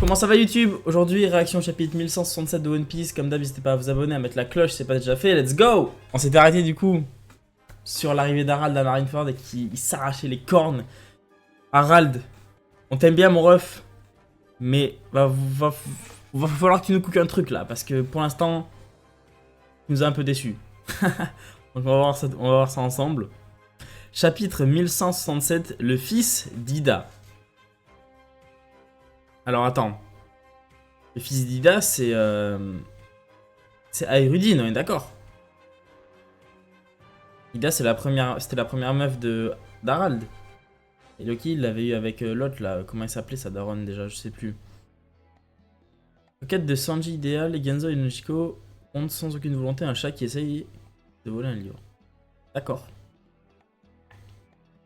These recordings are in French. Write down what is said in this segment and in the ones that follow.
Comment ça va YouTube? Aujourd'hui, réaction au chapitre 1167 de One Piece. Comme d'hab, n'hésitez pas à vous abonner, à mettre la cloche si c'est pas déjà fait. Let's go! On s'était arrêté du coup sur l'arrivée d'Harald à Marineford et qui s'arrachait les cornes. Harald, on t'aime bien mon ref, mais va falloir que tu nous cookes un truc là, parce que pour l'instant, tu nous as un peu déçus. Donc on va voir ça ensemble. Chapitre 1167, le fils d'Ida. Alors attends. Le fils d'Ida, c'est Aerudine, on est d'accord. Ida, c'était la première meuf d'Harald. Et Loki, il l'avait eu avec l'autre là, comment il s'appelait sa daronne déjà, je sais plus. Quête de Sanji idéal, Genzo et Nochiko ont sans aucune volonté un chat qui essaye de voler un livre. D'accord.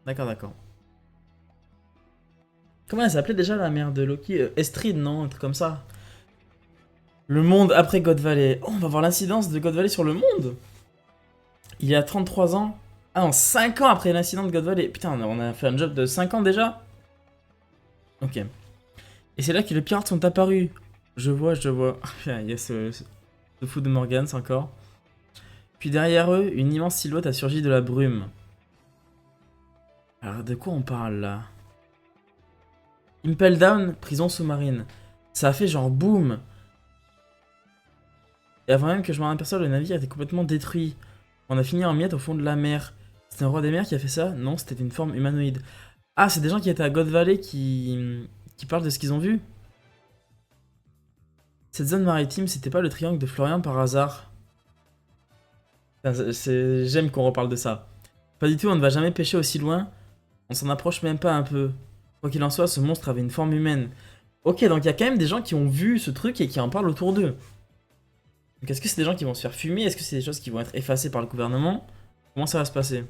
D'accord. Comment elle s'appelait déjà la mère de Loki? Estrid, non? Un truc comme ça. Le monde après God Valley. Oh, on va voir l'incidence de God Valley sur le monde. Il y a 33 ans. Ah non, 5 ans après l'incident de God Valley. Putain, on a fait un job de 5 ans déjà. Ok. Et c'est là que les pirates sont apparus. Je vois. Il y a ce fou de Morgans encore. Puis derrière eux, une immense silhouette a surgi de la brume. Alors de quoi on parle là? Impel Down, prison sous-marine. Ça a fait genre boum. Et avant même que je m'en aperçoive, le navire était complètement détruit. On a fini en miettes au fond de la mer. C'était un roi des mers qui a fait ça? Non, c'était une forme humanoïde. Ah, c'est des gens qui étaient à God Valley qui parlent de ce qu'ils ont vu. Cette zone maritime, c'était pas le triangle de Florian par hasard? J'aime qu'on reparle de ça. Pas du tout, on ne va jamais pêcher aussi loin. On s'en approche même pas un peu. Quoi qu'il en soit, ce monstre avait une forme humaine. Ok, donc il y a quand même des gens qui ont vu ce truc et qui en parlent autour d'eux. Donc est-ce que c'est des gens qui vont se faire fumer? Est-ce que c'est des choses qui vont être effacées par le gouvernement? Comment ça va se passer?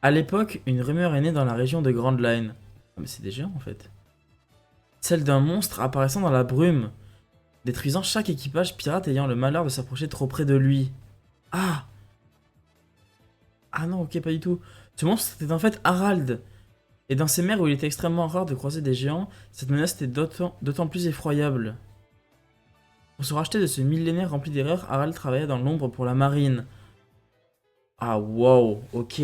À l'époque, une rumeur est née dans la région de Grand Line. Ah mais c'est des géants en fait. Celle d'un monstre apparaissant dans la brume, détruisant chaque équipage pirate ayant le malheur de s'approcher trop près de lui. Ah! Ah non, ok, pas du tout. Ce monstre était en fait Harald. Et dans ces mers où il était extrêmement rare de croiser des géants, cette menace était d'autant plus effroyable. Pour se racheter de ce millénaire rempli d'erreurs, Harald travaillait dans l'ombre pour la marine. Ah wow, ok.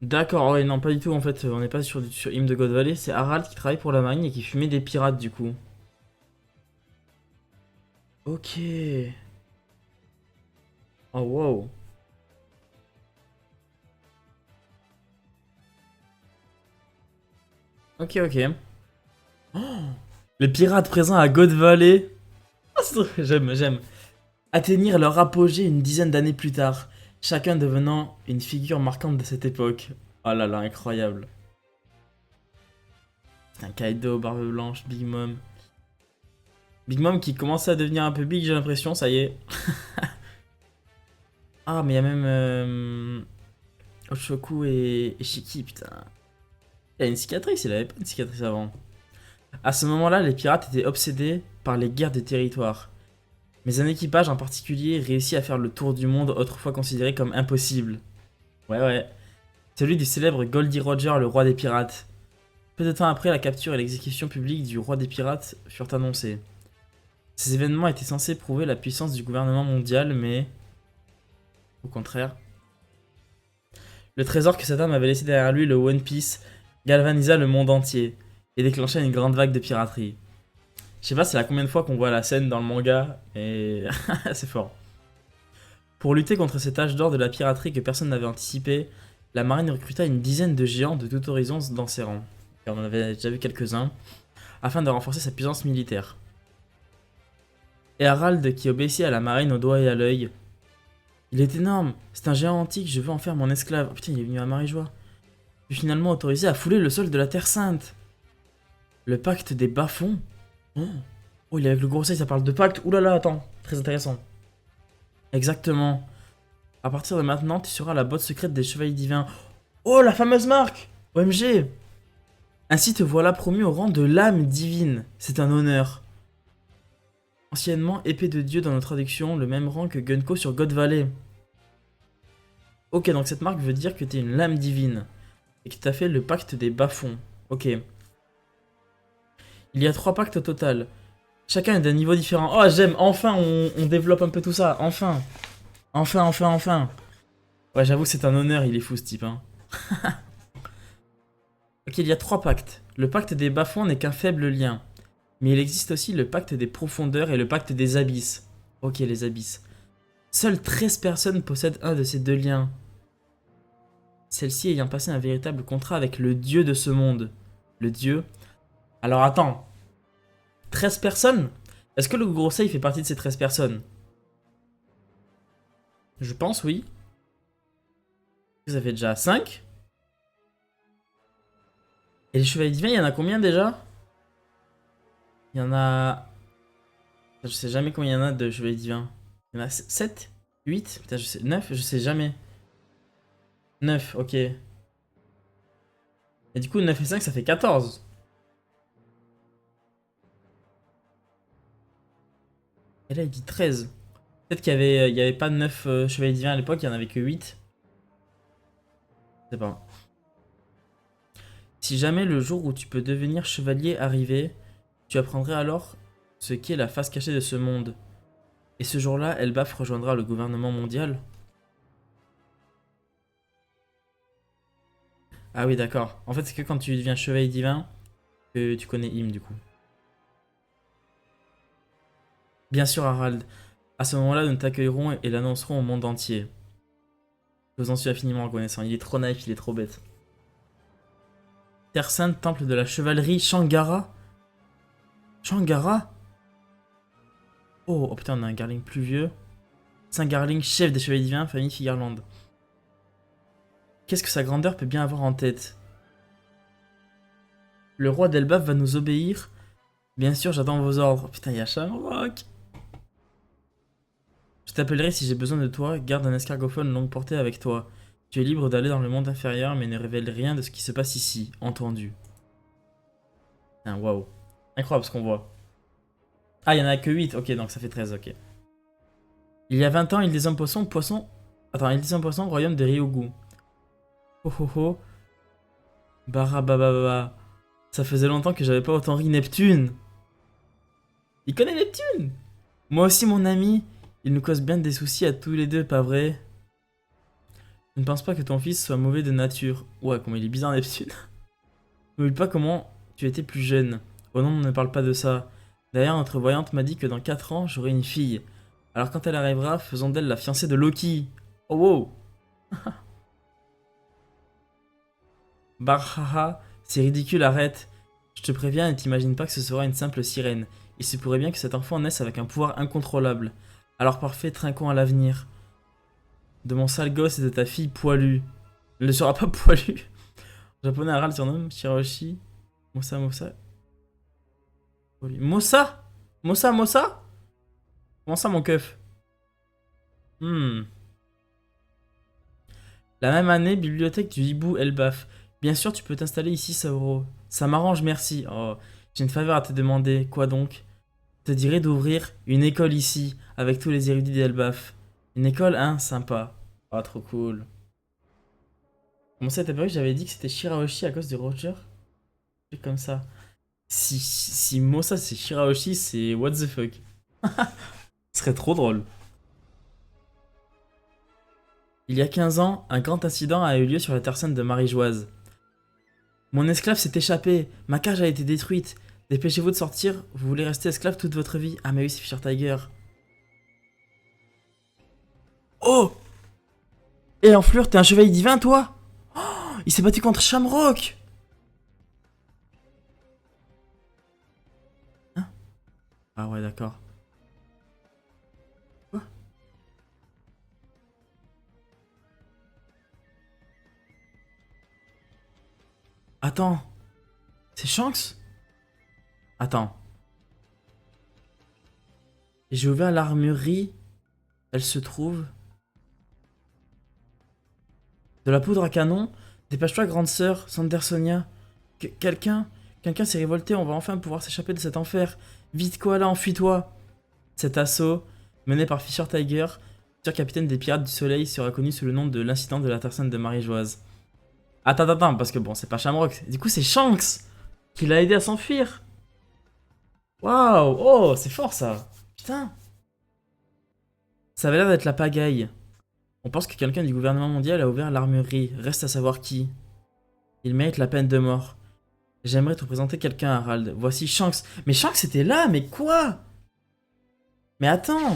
D'accord, ouais, non, pas du tout en fait, on n'est pas sur Hymne de God Valley, c'est Harald qui travaille pour la marine et qui fumait des pirates du coup. Ok. Oh wow. Ok. Oh, les pirates présents à God Valley. Ah, j'aime. Atteignirent leur apogée une dizaine d'années plus tard, chacun devenant une figure marquante de cette époque. Oh là là, incroyable. C'est un Kaido, Barbe Blanche, Big Mom. Big Mom qui commençait à devenir un peu big, j'ai l'impression, ça y est. Ah, mais il y a même Oshoku et Shiki, putain. Il a une cicatrice, il avait pas une cicatrice avant. À ce moment-là, les pirates étaient obsédés par les guerres de territoire. Mais un équipage en particulier réussit à faire le tour du monde autrefois considéré comme impossible. Ouais. Celui du célèbre Goldie Roger, le roi des pirates. Peu de temps après, la capture et l'exécution publique du roi des pirates furent annoncées. Ces événements étaient censés prouver la puissance du gouvernement mondial, mais... au contraire. Le trésor que cet homme avait laissé derrière lui, le One Piece, galvanisa le monde entier et déclencha une grande vague de piraterie. Je sais pas c'est la combien de fois qu'on voit la scène dans le manga, et c'est fort. Pour lutter contre cet âge d'or de la piraterie que personne n'avait anticipé, la marine recruta une dizaine de géants de tout horizon dans ses rangs. Et on en avait déjà vu quelques-uns, afin de renforcer sa puissance militaire. Et Harald, qui obéissait à la marine au doigt et à l'œil. Il est énorme, c'est un géant antique, je veux en faire mon esclave. Oh putain, il est venu à Marie-Joie. Puis finalement autorisé à fouler le sol de la Terre Sainte. Le pacte des bas-fonds. Oh, il est avec le gros ça parle de pacte. Ouh là là, attends, très intéressant. Exactement. À partir de maintenant, tu seras la botte secrète des chevaliers divins. Oh, la fameuse marque! OMG! Ainsi te voilà promu au rang de l'âme divine. C'est un honneur. Anciennement épée de dieu dans nos traductions, le même rang que Gunko sur God Valley. Ok, donc cette marque veut dire que t'es une lame divine. Et que t'as fait le pacte des bas-fonds. Ok. Il y a 3 pactes au total. Chacun est d'un niveau différent. Oh, j'aime. Enfin, on développe un peu tout ça. Enfin. Enfin, enfin, enfin. Ouais, j'avoue, c'est un honneur. Il est fou, ce type. Hein. Ok, il y a 3 pactes. Le pacte des bas-fonds n'est qu'un faible lien. Mais il existe aussi le pacte des profondeurs et le pacte des abysses. Ok, les abysses. Seules 13 personnes possèdent un de ces deux liens. Celle-ci ayant passé un véritable contrat avec le dieu de ce monde. Le dieu. Alors attends. 13 personnes? Est-ce que le Gros-Sei fait partie de ces 13 personnes? Je pense, oui. Ça fait déjà 5. Et les chevaliers divins, il y en a combien déjà? Il y en a... Je sais jamais combien il y en a de chevaliers divins. Il y en a 7? 8? Putain, je sais... 9? Je sais jamais. 9, ok. Et du coup, 9 et 5, ça fait 14. Et là, il dit 13. Peut-être il y avait pas 9 chevaliers divins à l'époque, il y en avait que 8. Je sais pas. Si jamais le jour où tu peux devenir chevalier arrivait, tu apprendrais alors ce qu'est la face cachée de ce monde. Et ce jour-là, Elbaf rejoindra le gouvernement mondial. Ah oui, d'accord. En fait, c'est que quand tu deviens chevalier divin que tu connais Im, du coup. Bien sûr, Harald. À ce moment-là, nous t'accueillerons et l'annoncerons au monde entier. Je vous en suis infiniment reconnaissant. Il est trop naïf, il est trop bête. Terre Sainte, temple de la chevalerie, Shangara. Shangara? Oh, oh putain, on a un Garling plus vieux. Saint Garling, chef des chevaliers divins, famille Figarland. Qu'est-ce que sa grandeur peut bien avoir en tête? Le roi d'Elbaf va nous obéir. Bien sûr, j'attends vos ordres. Putain, il y a Shamrock. Je t'appellerai si j'ai besoin de toi. Garde un escargophone longue portée avec toi. Tu es libre d'aller dans le monde inférieur, mais ne révèle rien de ce qui se passe ici. Entendu. Putain, waouh. Incroyable ce qu'on voit. Ah, il y en a que 8. Ok, donc ça fait 13, ok. Il y a 20 ans, il des hommes poissons. Attends, il des hommes poissons, royaume de Ryugu. Oh oh oh. Barabababa. Ça faisait longtemps que j'avais pas autant ri Neptune. Il connaît Neptune. Moi aussi, mon ami. Il nous cause bien des soucis à tous les deux, pas vrai? Je ne pense pas que ton fils soit mauvais de nature. Ouais, comment il est bizarre, Neptune. N'oublie pas comment tu étais plus jeune. Oh non, ne parle pas de ça. D'ailleurs, notre voyante m'a dit que dans 4 ans, j'aurai une fille. Alors quand elle arrivera, faisons d'elle la fiancée de Loki. Oh wow. Barhaha, c'est ridicule, arrête. Je te préviens et t'imagines pas que ce sera une simple sirène. Il se pourrait bien que cet enfant naisse avec un pouvoir incontrôlable. Alors parfait, trinquons à l'avenir. De mon sale gosse et de ta fille poilue. Elle ne sera pas poilue. En japonais, Harald surnomme Shirahoshi. Mosa Mosa. Mosa? Mosa Mosa? Comment ça, mon keuf? La même année, bibliothèque du hibou Elbaf. Bien sûr, tu peux t'installer ici, Sauro. Ça m'arrange, merci. Oh, j'ai une faveur à te demander. Quoi donc? Je te dirais d'ouvrir une école ici, avec tous les érudits d'Elbaf. Une école, hein, sympa. Oh, trop cool. Comment ça, t'as pas vu, j'avais dit que c'était Shirahoshi à cause de Roger? C'est comme ça. Si Mosa c'est Shirahoshi, c'est what the fuck. Ce serait trop drôle. Il y a 15 ans, un grand incident a eu lieu sur la terre sainte de Marie-Joise. Mon esclave s'est échappé, ma cage a été détruite. Dépêchez-vous de sortir, vous voulez rester esclave toute votre vie. Ah mais oui, c'est Fisher Tiger. Oh! Et Enflure, t'es un chevalier divin, toi? Oh, il s'est battu contre Shamrock! Hein? Ah ouais, d'accord. Quoi? Attends, c'est Shanks? Attends. J'ai ouvert l'armurerie. Elle se trouve... De la poudre à canon? Dépêche-toi, grande sœur, Sandersonia. Quelqu'un s'est révolté, on va enfin pouvoir s'échapper de cet enfer. Vite, Koala, enfuis-toi. Cet assaut, mené par Fisher Tiger, futur capitaine des Pirates du Soleil, sera connu sous le nom de l'incident de la Terre Sainte de Marie-Joise. Attends, parce que bon, c'est pas Shamrock. Du coup, c'est Shanks qui l'a aidé à s'enfuir. Waouh! Oh, c'est fort ça! Putain! Ça avait l'air d'être la pagaille. On pense que quelqu'un du gouvernement mondial a ouvert l'armurerie. Reste à savoir qui. Il mérite la peine de mort. J'aimerais te présenter quelqu'un, Harald. Voici Shanks. Mais Shanks était là, mais quoi? Mais attends!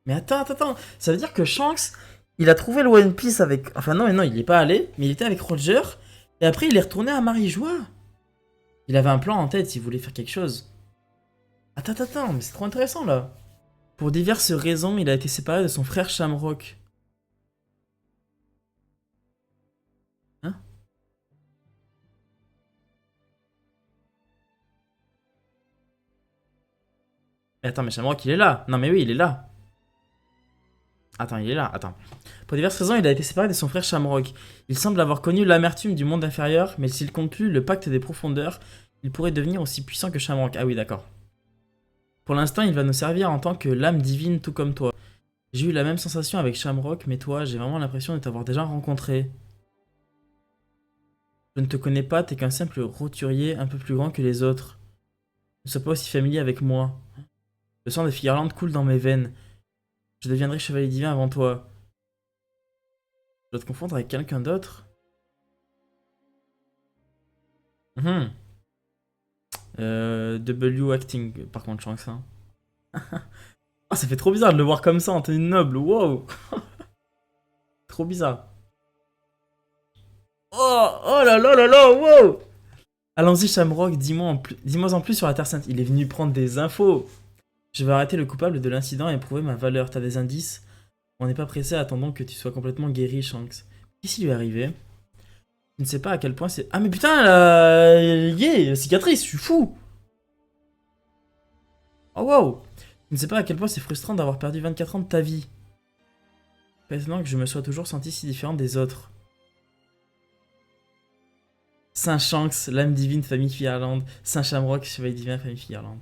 Mais attends. Ça veut dire que Shanks, il a trouvé le One Piece avec... Enfin non, mais non, il n'y est pas allé, mais il était avec Roger. Et après, il est retourné à Marijoie. Il avait un plan en tête s'il voulait faire quelque chose. Attends, mais c'est trop intéressant là. Pour diverses raisons, il a été séparé de son frère Shamrock. Hein? Mais attends, mais Shamrock, il est là. Non, mais oui, il est là. Attends, il est là, attends. Pour diverses raisons, il a été séparé de son frère Shamrock. Il semble avoir connu l'amertume du monde inférieur, mais s'il conclut le pacte des profondeurs, il pourrait devenir aussi puissant que Shamrock. Ah oui, d'accord. Pour l'instant, il va nous servir en tant que lame divine, tout comme toi. J'ai eu la même sensation avec Shamrock, mais toi, j'ai vraiment l'impression de t'avoir déjà rencontré. Je ne te connais pas, t'es qu'un simple roturier un peu plus grand que les autres. Ne sois pas aussi familier avec moi. Le sang des Fireland coule dans mes veines. Je deviendrai chevalier divin avant toi. Je dois te confondre avec quelqu'un d'autre? Mhm. W acting, par contre, je sens que ça. Ah, ça fait trop bizarre de le voir comme ça en tenue noble, wow! Trop bizarre. Oh là là, wow! Allons-y, Shamrock, dis-moi en plus sur la Terre Sainte. Il est venu prendre des infos. Je vais arrêter le coupable de l'incident et prouver ma valeur. T'as des indices? On n'est pas pressé, attendons que tu sois complètement guéri, Shanks. Qu'est-ce qui lui est arrivé? Je ne sais pas à quel point c'est... Ah mais putain, la cicatrice, je suis fou! Oh wow! Je ne sais pas à quel point c'est frustrant d'avoir perdu 24 ans de ta vie. Pas étonnant que je me sois toujours senti si différent des autres. Saint Shanks, l'âme divine, famille Fireland. Saint Shamrock, chevalier divin, famille Fireland.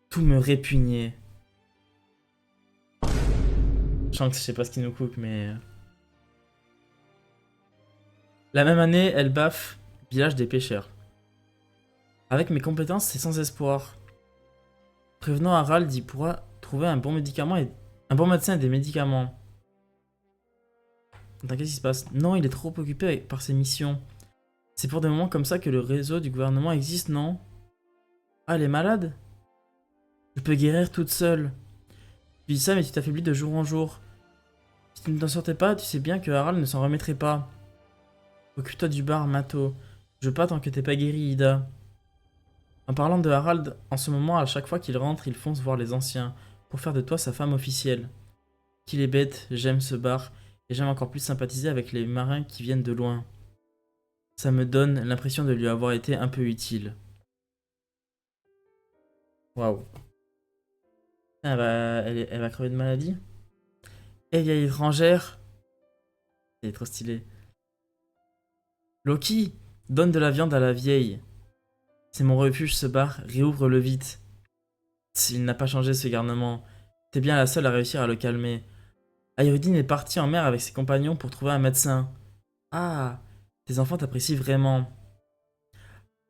Tout me répugnait. Shanks, je sais pas ce qui nous coupe, mais... La même année, elle baffe village des pêcheurs. Avec mes compétences, c'est sans espoir. Prévenant Harald, il pourra trouver un bon médicament et... un bon médecin et des médicaments. Attends, qu'est-ce qui se passe? Non, il est trop occupé par ses missions. C'est pour des moments comme ça que le réseau du gouvernement existe, non? Ah, elle est malade? Je peux guérir toute seule. Tu dis ça, mais tu t'affaiblis de jour en jour. Si tu ne t'en sortais pas, tu sais bien que Harald ne s'en remettrait pas. Occupe-toi du bar, Mato. Je veux pas tant que t'es pas guéri, Ida. En parlant de Harald, en ce moment, à chaque fois qu'il rentre, il fonce voir les anciens, pour faire de toi sa femme officielle. Qu'il est bête, j'aime ce bar, et j'aime encore plus sympathiser avec les marins qui viennent de loin. Ça me donne l'impression de lui avoir été un peu utile. Waouh. Elle va crever de maladie? Eh vieille étrangère! Elle est trop stylée. Loki, donne de la viande à la vieille. C'est mon refuge ce bar, réouvre-le vite. Il n'a pas changé ce garnement. T'es bien la seule à réussir à le calmer. Ayrudine est partie en mer avec ses compagnons pour trouver un médecin. Ah, tes enfants t'apprécient vraiment.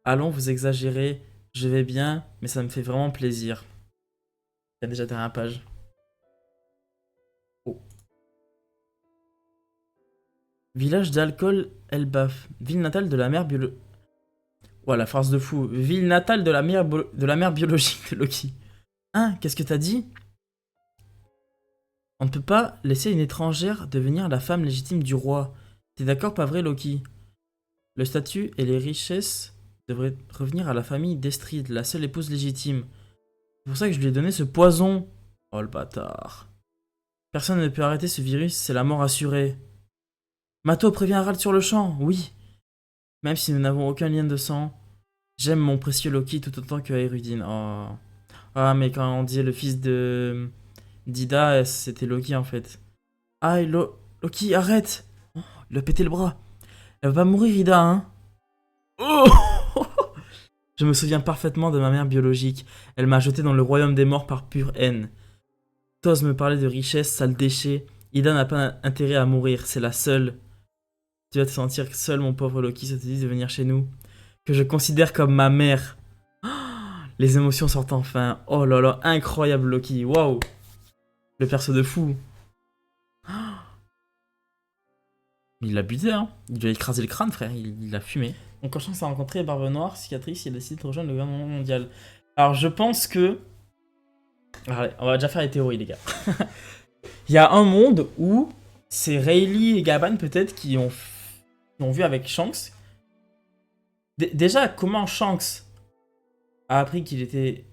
Allons, vous exagérez, je vais bien, mais ça me fait vraiment plaisir. Il y a déjà derrière la page. Oh. Village d'Alcol Elbaf, ville natale de la mère biologique. Ouah, la farce de fou. Ville natale de la mère biologique de Loki. Hein, qu'est-ce que t'as dit? On ne peut pas laisser une étrangère devenir la femme légitime du roi. T'es d'accord, pas vrai, Loki? Le statut et les richesses devraient revenir à la famille d'Estrid, la seule épouse légitime. C'est pour ça que je lui ai donné ce poison. Oh le bâtard. Personne ne peut arrêter ce virus, c'est la mort assurée. Mato prévient Harald sur le champ, oui. Même si nous n'avons aucun lien de sang. J'aime mon précieux Loki tout autant que Aerudine. Oh. Ah, mais quand on dit le fils de d'Ida, c'était Loki en fait. Ah, Loki, arrête! Oh, il a pété le bras. Elle va pas mourir, Ida, hein? Oh. Je me souviens parfaitement de ma mère biologique. Elle m'a jeté dans le royaume des morts par pure haine. T'oses me parler de richesse, sale déchet. Ida n'a pas intérêt à mourir, c'est la seule. Tu vas te sentir seul, mon pauvre Loki, ça te dit de venir chez nous. Que je considère comme ma mère. Oh, Les émotions sortent enfin. Oh là là, incroyable Loki. Waouh. Le perso de fou. Il l'a buté, hein. Il lui a écrasé le crâne, frère. Il a fumé. Donc, quand Shanks a rencontré Barbe Noire, cicatrice, il a décidé de rejoindre le gouvernement mondial. Alors, je pense que. Allez, on va déjà faire les théories, les gars. Il y a un monde où c'est Rayleigh et Gaban, peut-être, qui ont vu avec Shanks. Déjà, comment Shanks a appris qu'il était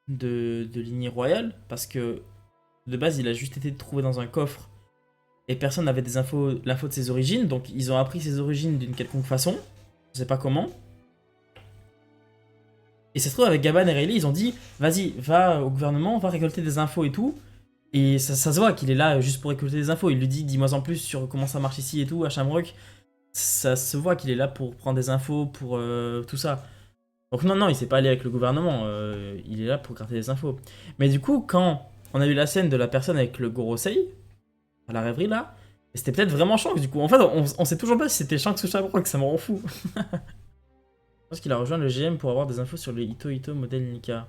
de lignée royale? Parce que de base, il a juste été trouvé dans un coffre et personne n'avait l'info de ses origines. Donc, ils ont appris ses origines d'une quelconque façon. Je sais pas comment. Et ça se trouve, avec Gaban et Rayleigh, ils ont dit vas-y, va au gouvernement, va récolter des infos et tout. Et ça se voit qu'il est là juste pour récolter des infos. Il lui dit dis-moi en plus sur comment ça marche ici et tout, à Shamrock. Ça se voit qu'il est là pour prendre des infos, pour tout ça. Donc non, non, il s'est pas allé avec le gouvernement, il est là pour gratter des infos. Mais du coup, quand on a eu la scène de la personne avec le Gorosei, à la rêverie là, c'était peut-être vraiment Shanks du coup. En fait, on sait toujours pas si c'était Shanks ou Shamrock, ça me rend fou. Je pense qu'il a rejoint le GM pour avoir des infos sur le Ito Ito modèle Nika.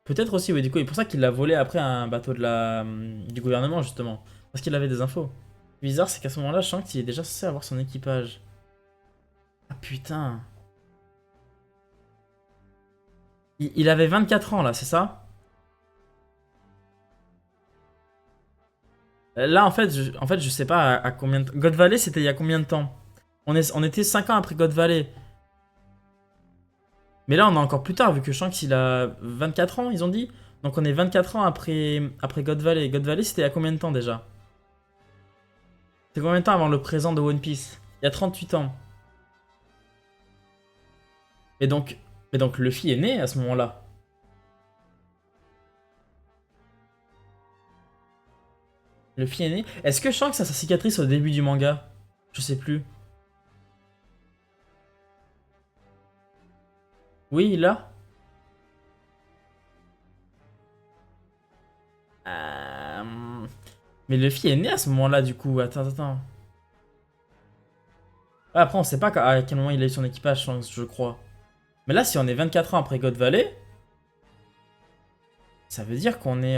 Peut-être aussi, oui, du coup, et pour ça qu'il l'a volé après un bateau du gouvernement, justement. Parce qu'il avait des infos. Le bizarre, c'est qu'à ce moment-là, Shanks, il est déjà censé avoir son équipage. Ah putain. Il avait 24 ans, là, c'est ça? Là, en fait, je sais pas à combien de temps. God Valley, c'était il y a combien de temps? On était 5 ans après God Valley. Mais là, on est encore plus tard, vu que Shanks, il a 24 ans, ils ont dit. Donc on est 24 ans après God Valley. God Valley, c'était il y a combien de temps déjà? C'était combien de temps avant le présent de One Piece? Il y a 38 ans. Et donc, Luffy est né à ce moment-là. Luffy est né. Est-ce que Shanks a sa cicatrice au début du manga? Je sais plus. Oui, il l'a. Euh, Mais Luffy est né à ce moment-là, du coup. Attends, attends. Ouais, après, on sait pas à quel moment il a eu son équipage, Shanks, je crois. Mais là, si on est 24 ans après God Valley, ça veut dire qu'on est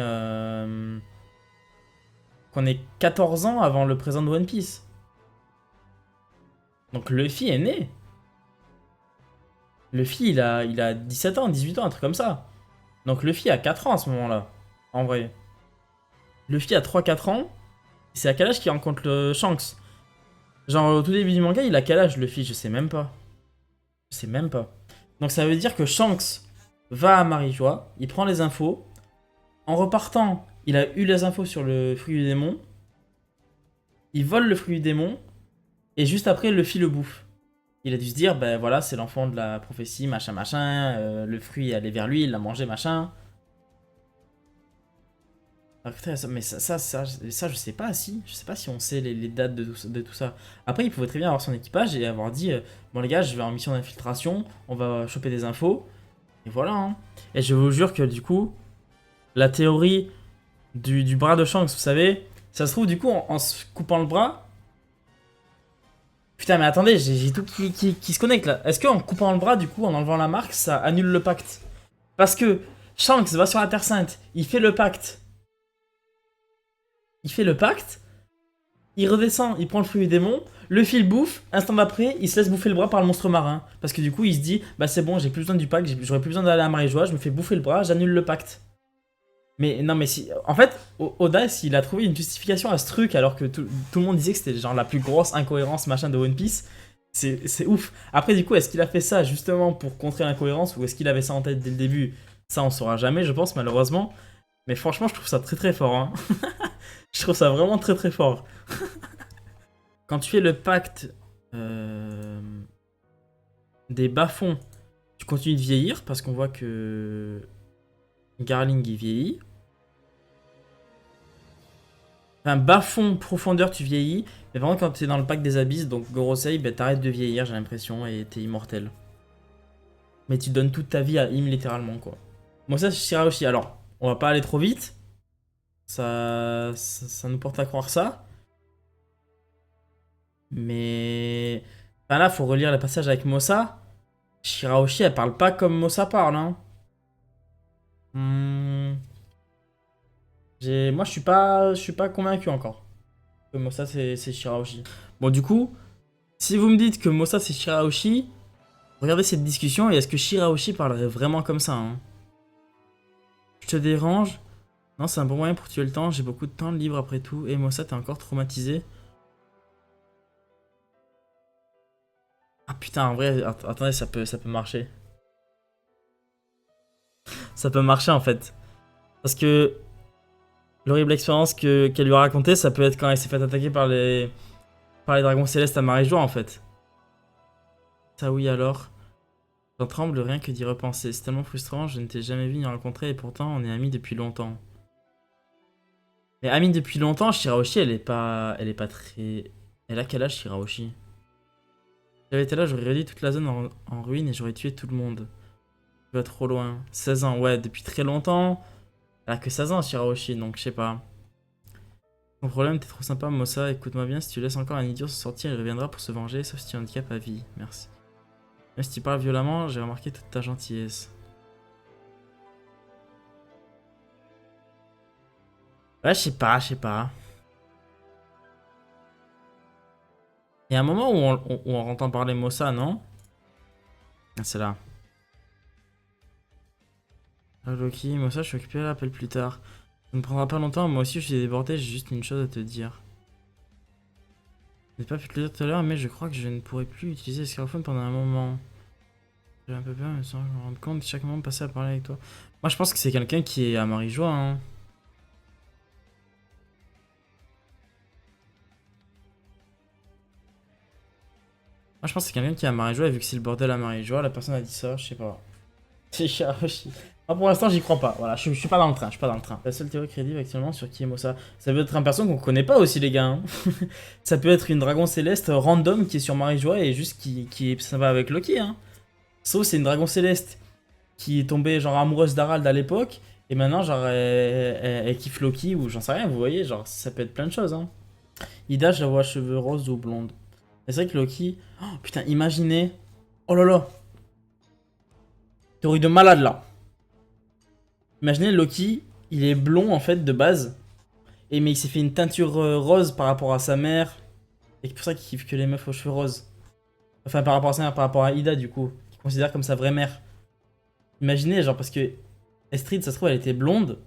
14 ans avant le présent de One Piece. Donc Luffy est né. Luffy, il a 17 ans, 18 ans, un truc comme ça. Donc Luffy a 4 ans à ce moment-là, en vrai. Luffy a 3-4 ans. C'est à quel âge qu'il rencontre le Shanks? Genre au tout début du manga, il a quel âge Luffy? Je sais même pas. Je sais même pas. Donc ça veut dire que Shanks va à Marijois, il prend les infos. En repartant, il a eu les infos sur le fruit du démon. Il vole le fruit du démon. Et juste après, Luffy le bouffe. Il a dû se dire, ben voilà, c'est l'enfant de la prophétie, machin, machin. Le fruit est allé vers lui, il l'a mangé, machin. Ah, putain, mais ça, je sais pas si. Je sais pas si on sait les dates de tout ça. Après, il pouvait très bien avoir son équipage et avoir dit bon, les gars, je vais en mission d'infiltration, on va choper des infos. Et voilà. Hein. Et je vous jure que du coup, la théorie du bras de Shanks, vous savez, ça se trouve, du coup, en se coupant le bras. Putain, mais attendez, j'ai tout qui se connecte là. Est-ce qu'en coupant le bras, du coup, en enlevant la marque, ça annule le pacte? Parce que Shanks va sur la Terre Sainte, il fait le pacte. Il fait le pacte, il redescend, il prend le fruit du démon, le fil bouffe, instant d'après, il se laisse bouffer le bras par le monstre marin. Parce que du coup, il se dit, bah c'est bon, j'ai plus besoin du pacte, j'aurais plus besoin d'aller à Marie-Joie, je me fais bouffer le bras, j'annule le pacte. Mais non, mais si. En fait, Oda, s'il a trouvé une justification à ce truc, alors que tout le monde disait que c'était genre la plus grosse incohérence machin de One Piece, c'est ouf. Après, du coup, est-ce qu'il a fait ça justement pour contrer l'incohérence ou est-ce qu'il avait ça en tête dès le début? Ça, on saura jamais, je pense, malheureusement. Mais franchement, je trouve ça très très fort. Hein. Je trouve ça vraiment très très fort. Quand tu fais le pacte des bas-fonds, tu continues de vieillir parce qu'on voit que Garling il vieillit. Enfin, bas-fond, profondeur, tu vieillis. Mais vraiment, quand t'es dans le pacte des abysses, donc Gorosei, bah, t'arrêtes de vieillir, j'ai l'impression, et t'es immortel. Mais tu donnes toute ta vie à Im, littéralement, quoi. Bon, ça, c'est Shirahoshi. Alors, on va pas aller trop vite. Ça nous porte à croire ça. Mais. Enfin, là, faut relire le passage avec Mossa. Shirahoshi, elle parle pas comme Mossa parle, hein. Hmm, moi, je suis pas convaincu encore que Mossa, c'est Shirahoshi. Bon, du coup, si vous me dites que Mossa, c'est Shirahoshi, regardez cette discussion et est-ce que Shirahoshi parlerait vraiment comme ça, hein? Je te dérange? Non, c'est un bon moyen pour tuer le temps. J'ai beaucoup de temps libre après tout. Et Mossa, t'es encore traumatisé? Ah putain, en vrai, attendez, ça peut marcher. Ça peut marcher en fait. Parce que l'horrible expérience qu'elle lui a racontée, ça peut être quand elle s'est fait attaquer par les dragons célestes à Marie-Joie en fait. Ça oui alors. J'en tremble rien que d'y repenser. C'est tellement frustrant, je ne t'ai jamais vu ni rencontré et pourtant on est amis depuis longtemps. Mais amis depuis longtemps, Shirahoshi, elle est pas très... Elle a quel âge Shirahoshi? Si j'avais été là, j'aurais réduit toute la zone en ruine et j'aurais tué tout le monde. Tu vas trop loin. 16 ans, ouais, depuis très longtemps. Elle a que 16 ans, Shirahoshi, donc je sais pas. Ton problème, t'es trop sympa, Mossa. Écoute-moi bien, si tu laisses encore un idiot se sortir, il reviendra pour se venger, sauf si tu handicapes à vie. Merci. Même si tu parles violemment, j'ai remarqué toute ta gentillesse. Ouais, je sais pas, je sais pas. Il y a un moment où on entend parler Mossa, non? Ah, c'est là. Ah, Loki, Mossa, je suis occupé, l'appelle plus tard. Ça ne prendra pas longtemps, moi aussi je suis débordé, j'ai juste une chose à te dire. Je n'ai pas pu te le dire tout à l'heure, mais je crois que je ne pourrai plus utiliser Scarphone pendant un moment. J'ai un peu peur, mais sans que je me rende compte de chaque moment passé à parler avec toi. Moi je pense que c'est quelqu'un qui est à Marie-Joie, hein. Moi je pense que c'est quelqu'un qui est à Marie-Joie, et vu que c'est le bordel à Marie-Joie, la personne a dit ça, je sais pas. C'est Shirahoshi. Moi pour l'instant j'y crois pas, voilà, je suis pas dans le train, je suis pas dans le train. La seule théorie crédible actuellement sur qui est Mossa. Ça peut être un perso qu'on connaît pas aussi les gars, hein. Ça peut être une dragon céleste random qui est sur Marie-Joie et juste qui est sympa avec Loki, hein. Sauf c'est une dragon céleste qui est tombée genre amoureuse d'Harald à l'époque, et maintenant genre elle kiffe Loki ou j'en sais rien, vous voyez, genre ça peut être plein de choses, hein. Ida, je la vois cheveux roses ou blondes. C'est vrai que Loki... Oh, putain, imaginez... Oh là là. Théorie de malade là. Imaginez Loki, il est blond en fait de base, et mais il s'est fait une teinture rose par rapport à sa mère, et c'est pour ça qu'il kiffe que les meufs aux cheveux roses. Enfin par rapport à sa mère, par rapport à Ida du coup, qu'il considère comme sa vraie mère. Imaginez genre parce que Estrid ça se trouve elle était blonde.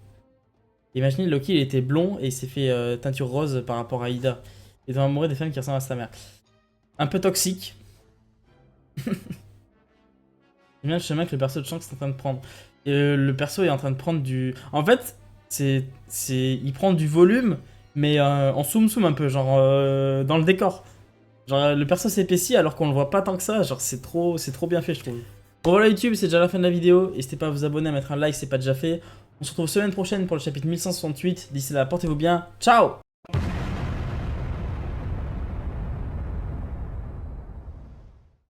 Imaginez Loki il était blond et il s'est fait teinture rose par rapport à Ida. Il doit amoureux des femmes qui ressemblent à sa mère. Un peu toxique. J'aime bien le chemin que le perso de Shanks est en train de prendre. Et, le perso est en train de prendre du... En fait, il prend du volume, mais en zoom un peu, genre dans le décor. Genre le perso s'épaissit alors qu'on le voit pas tant que ça, genre c'est trop bien fait je trouve. Bon voilà YouTube, c'est déjà la fin de la vidéo, n'hésitez pas à vous abonner, à mettre un like si c'est pas déjà fait. On se retrouve semaine prochaine pour le chapitre 1168, d'ici là portez-vous bien, ciao.